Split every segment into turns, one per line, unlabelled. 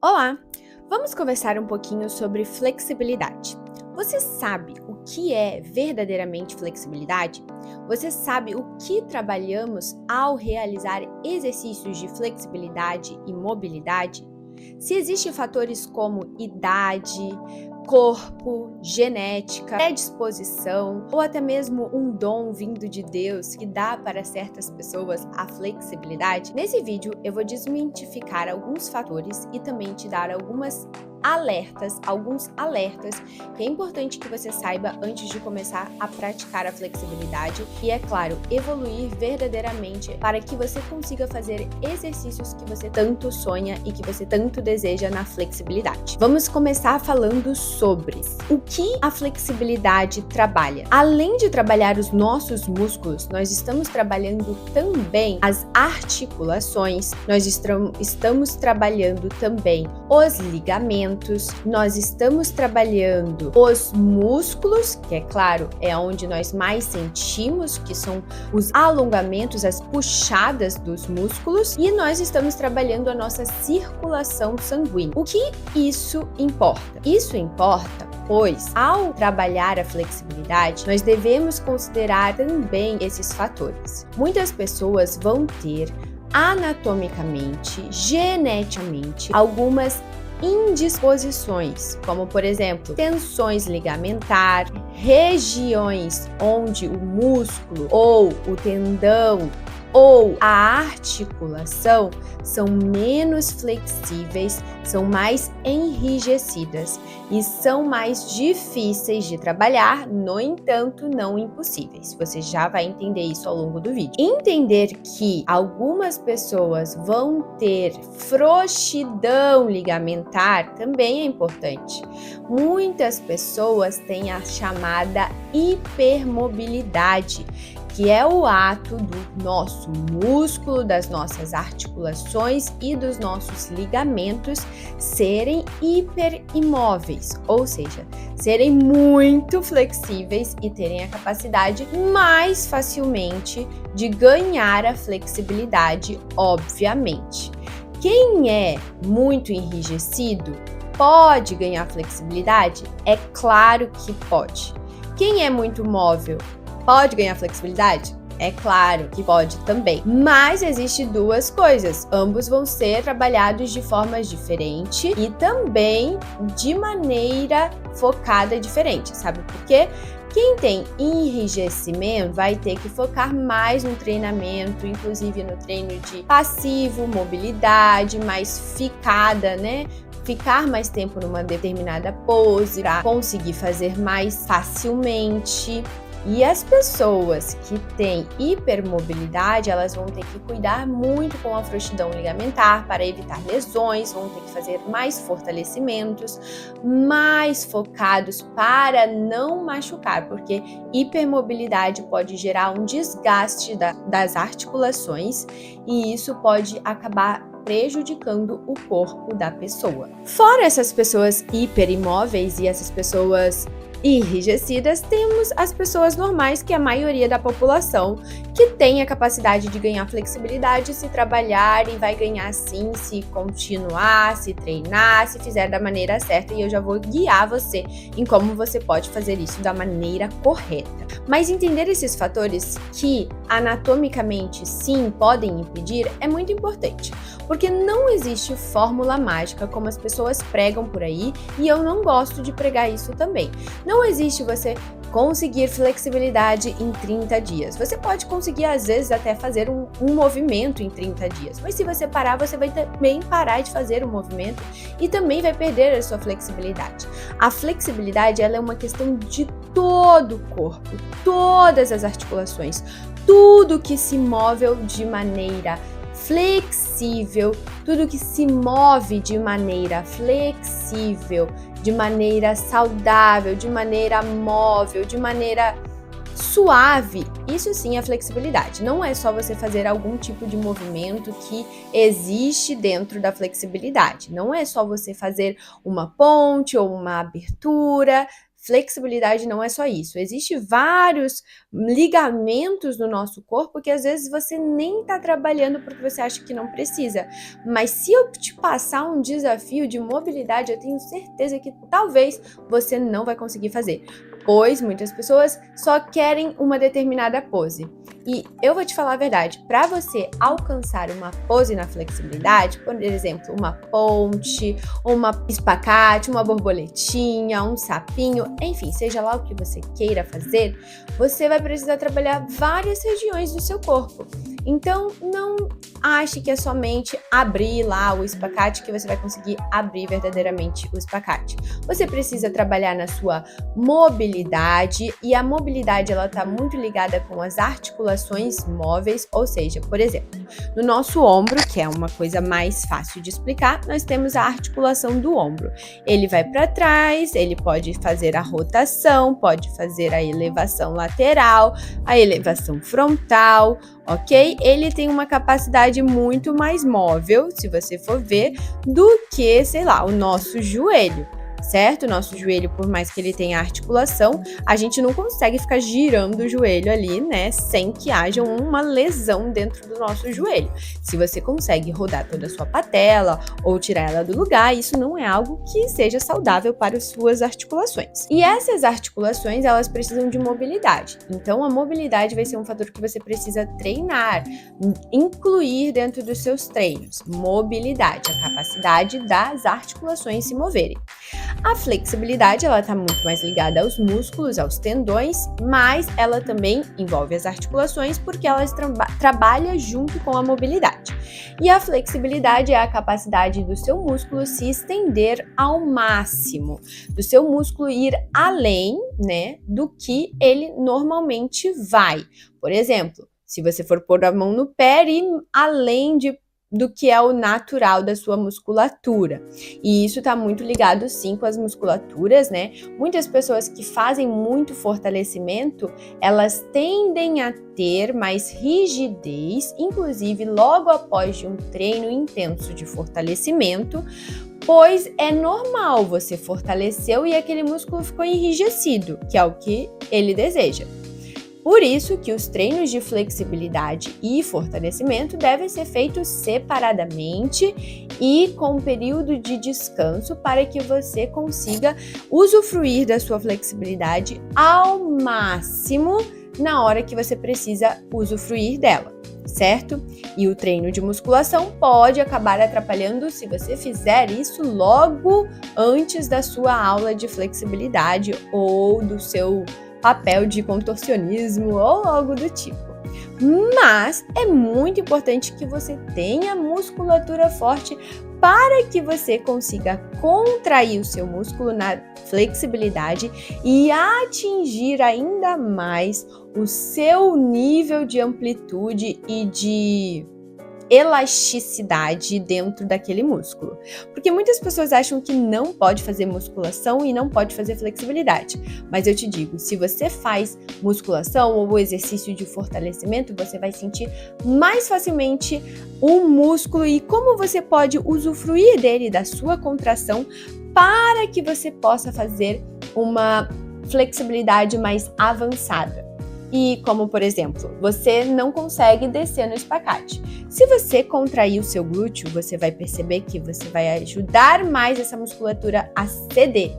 Olá! Vamos conversar um pouquinho sobre flexibilidade. Você sabe o que é verdadeiramente flexibilidade? Você sabe o que trabalhamos ao realizar exercícios de flexibilidade e mobilidade? Se existem fatores como idade, corpo, genética, predisposição ou até mesmo um dom vindo de Deus que dá para certas pessoas a flexibilidade, nesse vídeo eu vou desmistificar alguns fatores e também te dar alguns alertas que é importante que você saiba antes de começar a praticar a flexibilidade e, é claro, evoluir verdadeiramente para que você consiga fazer exercícios que você tanto sonha e que você tanto deseja na flexibilidade. Vamos começar falando sobre o que a flexibilidade trabalha. Além de trabalhar os nossos músculos, nós estamos trabalhando também as articulações, nós estamos trabalhando também os ligamentos, nós estamos trabalhando os músculos, que é claro, é onde nós mais sentimos, que são os alongamentos, as puxadas dos músculos, e nós estamos trabalhando a nossa circulação sanguínea. O que isso importa? Isso importa pois, ao trabalhar a flexibilidade, nós devemos considerar também esses fatores. Muitas pessoas vão ter anatomicamente, geneticamente, algumas indisposições, como por exemplo, tensões ligamentares, regiões onde o músculo ou o tendão ou a articulação são menos flexíveis, são mais enrijecidas e são mais difíceis de trabalhar, no entanto, não impossíveis. Você já vai entender isso ao longo do vídeo. Entender que algumas pessoas vão ter frouxidão ligamentar também é importante. Muitas pessoas têm a chamada hipermobilidade, que é o ato do nosso músculo, das nossas articulações e dos nossos ligamentos serem hiperimóveis, ou seja, serem muito flexíveis e terem a capacidade mais facilmente de ganhar a flexibilidade, obviamente. Quem é muito enrijecido pode ganhar flexibilidade? É claro que pode. Quem é muito móvel pode ganhar flexibilidade? É claro que pode também. Mas existem duas coisas. Ambos vão ser trabalhados de formas diferentes e também de maneira focada diferente. Sabe por quê? Quem tem enrijecimento vai ter que focar mais no treinamento, inclusive no treino de passivo, mobilidade, mais ficada, né? Ficar mais tempo numa determinada pose para conseguir fazer mais facilmente. E as pessoas que têm hipermobilidade, elas vão ter que cuidar muito com a frouxidão ligamentar para evitar lesões, vão ter que fazer mais fortalecimentos, mais focados para não machucar, porque hipermobilidade pode gerar um desgaste das articulações e isso pode acabar prejudicando o corpo da pessoa. Fora essas pessoas hiperimóveis e essas pessoas enrijecidas, temos as pessoas normais, que é a maioria da população, que tem a capacidade de ganhar flexibilidade se trabalhar e vai ganhar sim se continuar, se treinar, se fizer da maneira certa, e eu já vou guiar você em como você pode fazer isso da maneira correta. Mas entender esses fatores que anatomicamente sim podem impedir é muito importante, porque não existe fórmula mágica como as pessoas pregam por aí, e eu não gosto de pregar isso também. Não existe você conseguir flexibilidade em 30 dias. Você pode conseguir, às vezes, até fazer um movimento em 30 dias. Mas se você parar, você vai também parar de fazer o movimento e também vai perder a sua flexibilidade. A flexibilidade, ela é uma questão de todo o corpo, todas as articulações, tudo que se move de maneira flexível, tudo que se move de maneira flexível, de maneira saudável, de maneira móvel, de maneira suave, isso sim é flexibilidade. Não é só você fazer algum tipo de movimento que existe dentro da flexibilidade. Não é só você fazer uma ponte ou uma abertura. flexibilidade não é só isso. Existem vários ligamentos no nosso corpo que às vezes você nem está trabalhando porque você acha que não precisa. Mas se eu te passar um desafio de mobilidade, eu tenho certeza que talvez você não vai conseguir fazer, pois muitas pessoas só querem uma determinada pose. E eu vou te falar a verdade, para você alcançar uma pose na flexibilidade, por exemplo, uma ponte, uma espacate, uma borboletinha, um sapinho, enfim, seja lá o que você queira fazer, você vai precisar trabalhar várias regiões do seu corpo. Então, não ache que é somente abrir lá o espacate que você vai conseguir abrir verdadeiramente o espacate. Você precisa trabalhar na sua mobilidade, e a mobilidade ela está muito ligada com as articulações móveis, ou seja, por exemplo, no nosso ombro, que é uma coisa mais fácil de explicar, nós temos a articulação do ombro. Ele vai para trás, ele pode fazer a rotação, pode fazer a elevação lateral, a elevação frontal, ok? Ele tem uma capacidade muito mais móvel, se você for ver, do que, sei lá, o nosso joelho. Certo? O nosso joelho, por mais que ele tenha articulação, a gente não consegue ficar girando o joelho ali, né, sem que haja uma lesão dentro do nosso joelho. Se você consegue rodar toda a sua patela ou tirar ela do lugar, isso não é algo que seja saudável para as suas articulações. E essas articulações, elas precisam de mobilidade. Então, a mobilidade vai ser um fator que você precisa treinar, incluir dentro dos seus treinos. Mobilidade, a capacidade das articulações se moverem. A flexibilidade, ela está muito mais ligada aos músculos, aos tendões, mas ela também envolve as articulações porque elas trabalham junto com a mobilidade. E a flexibilidade é a capacidade do seu músculo se estender ao máximo, do seu músculo ir além, né, do que ele normalmente vai. Por exemplo, se você for pôr a mão no pé e além do que é o natural da sua musculatura. E isso está muito ligado, sim, com as musculaturas, né? Muitas pessoas que fazem muito fortalecimento, elas tendem a ter mais rigidez, inclusive logo após de um treino intenso de fortalecimento, pois é normal, você fortaleceu e aquele músculo ficou enrijecido, que é o que ele deseja. Por isso que os treinos de flexibilidade e fortalecimento devem ser feitos separadamente e com um período de descanso para que você consiga usufruir da sua flexibilidade ao máximo na hora que você precisa usufruir dela, certo? E o treino de musculação pode acabar atrapalhando se você fizer isso logo antes da sua aula de flexibilidade ou do seu papel de contorcionismo ou algo do tipo. Mas é muito importante que você tenha musculatura forte para que você consiga contrair o seu músculo na flexibilidade e atingir ainda mais o seu nível de amplitude e de elasticidade dentro daquele músculo. Porque muitas pessoas acham que não pode fazer musculação e não pode fazer flexibilidade. Mas eu te digo, se você faz musculação ou exercício de fortalecimento, você vai sentir mais facilmente o músculo e como você pode usufruir dele, da sua contração, para que você possa fazer uma flexibilidade mais avançada. E como, por exemplo, você não consegue descer no espacate. Se você contrair o seu glúteo, você vai perceber que você vai ajudar mais essa musculatura a ceder.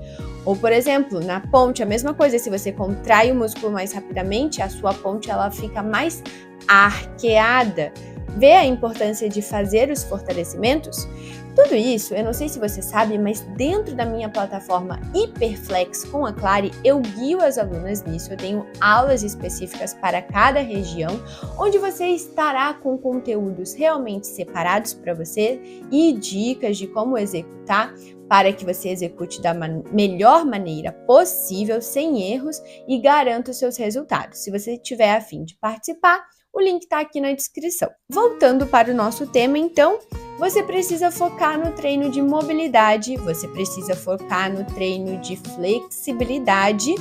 Ou, por exemplo, na ponte, a mesma coisa. Se você contrai o músculo mais rapidamente, a sua ponte ela fica mais arqueada. Vê a importância de fazer os fortalecimentos? Tudo isso, eu não sei se você sabe, mas dentro da minha plataforma Hiperflex com a Clary, eu guio as alunas nisso. Eu tenho aulas específicas para cada região, onde você estará com conteúdos realmente separados para você e dicas de como executar para que você execute da melhor maneira possível, sem erros e garanta os seus resultados. Se você tiver a fim de participar, o link está aqui na descrição. Voltando para o nosso tema, então, você precisa focar no treino de mobilidade, você precisa focar no treino de flexibilidade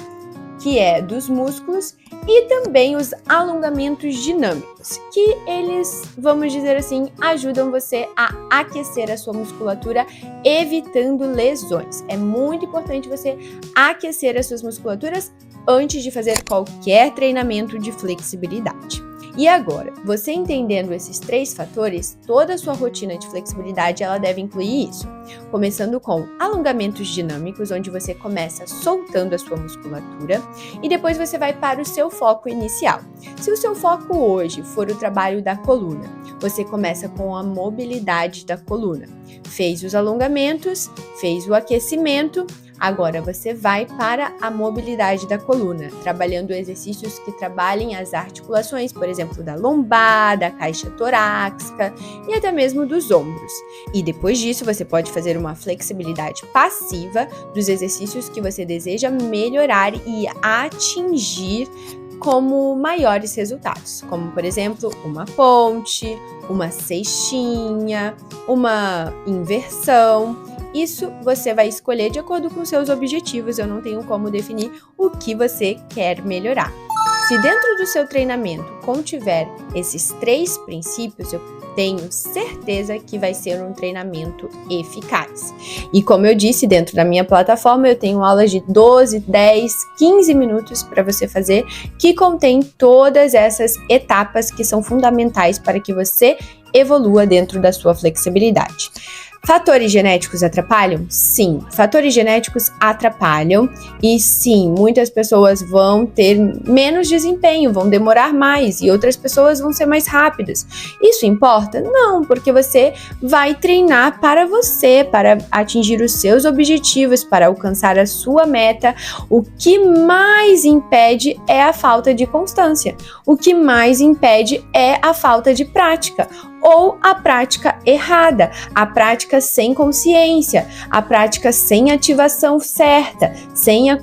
que é dos músculos, e também os alongamentos dinâmicos, que eles, vamos dizer assim, ajudam você a aquecer a sua musculatura, evitando lesões. É muito importante você aquecer as suas musculaturas antes de fazer qualquer treinamento de flexibilidade. E agora, você entendendo esses 3 fatores, toda a sua rotina de flexibilidade ela deve incluir isso. Começando com alongamentos dinâmicos, onde você começa soltando a sua musculatura e depois você vai para o seu foco inicial. Se o seu foco hoje for o trabalho da coluna, você começa com a mobilidade da coluna. Fez os alongamentos, fez o aquecimento, agora você vai para a mobilidade da coluna, trabalhando exercícios que trabalhem as articulações, por exemplo, da lombar, da caixa torácica e até mesmo dos ombros. E depois disso, você pode fazer uma flexibilidade passiva dos exercícios que você deseja melhorar e atingir como maiores resultados, como por exemplo, uma ponte, uma cestinha, uma inversão. Isso você vai escolher de acordo com seus objetivos, eu não tenho como definir o que você quer melhorar. Se dentro do seu treinamento contiver esses 3 princípios, eu tenho certeza que vai ser um treinamento eficaz. E como eu disse, dentro da minha plataforma eu tenho aulas de 12, 10, 15 minutos para você fazer, que contém todas essas etapas que são fundamentais para que você evolua dentro da sua flexibilidade. Fatores genéticos atrapalham? Sim, fatores genéticos atrapalham e sim, muitas pessoas vão ter menos desempenho, vão demorar mais e outras pessoas vão ser mais rápidas. Isso importa? Não, porque você vai treinar para você, para atingir os seus objetivos, para alcançar a sua meta. O que mais impede é a falta de constância. O que mais impede é a falta de prática. Ou a prática errada, a prática sem consciência, a prática sem ativação certa, sem a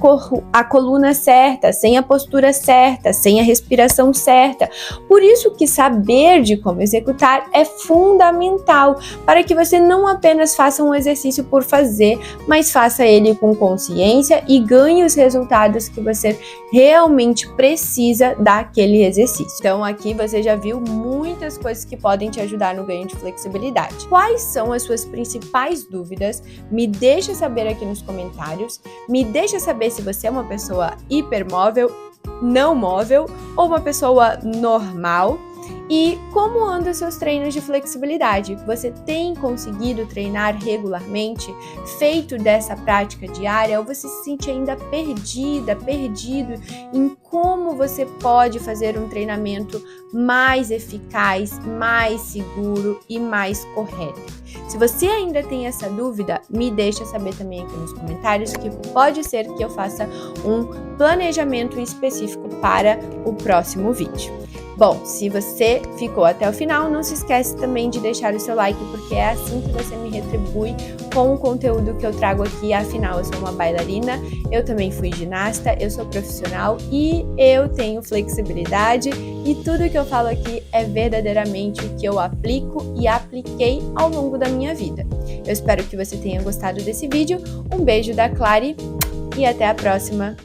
coluna certa, sem a postura certa, sem a respiração certa. Por isso que saber de como executar é fundamental para que você não apenas faça um exercício por fazer, mas faça ele com consciência e ganhe os resultados que você realmente precisa daquele exercício. Então aqui você já viu muitas coisas que podem te ajudar no ganho de flexibilidade. Quais são as suas principais dúvidas? Me deixa saber aqui nos comentários. Me deixa saber se você é uma pessoa hipermóvel, não móvel ou uma pessoa normal. E como andam seus treinos de flexibilidade? Você tem conseguido treinar regularmente, feito dessa prática diária, ou você se sente ainda perdido em como você pode fazer um treinamento mais eficaz, mais seguro e mais correto? Se você ainda tem essa dúvida, me deixa saber também aqui nos comentários, que pode ser que eu faça um planejamento específico para o próximo vídeo. Bom, se você ficou até o final, não se esquece também de deixar o seu like, porque é assim que você me retribui com o conteúdo que eu trago aqui. Afinal, eu sou uma bailarina, eu também fui ginasta, eu sou profissional e eu tenho flexibilidade, e tudo que eu falo aqui é verdadeiramente o que eu aplico e apliquei ao longo da minha vida. Eu espero que você tenha gostado desse vídeo. Um beijo da Clary e até a próxima!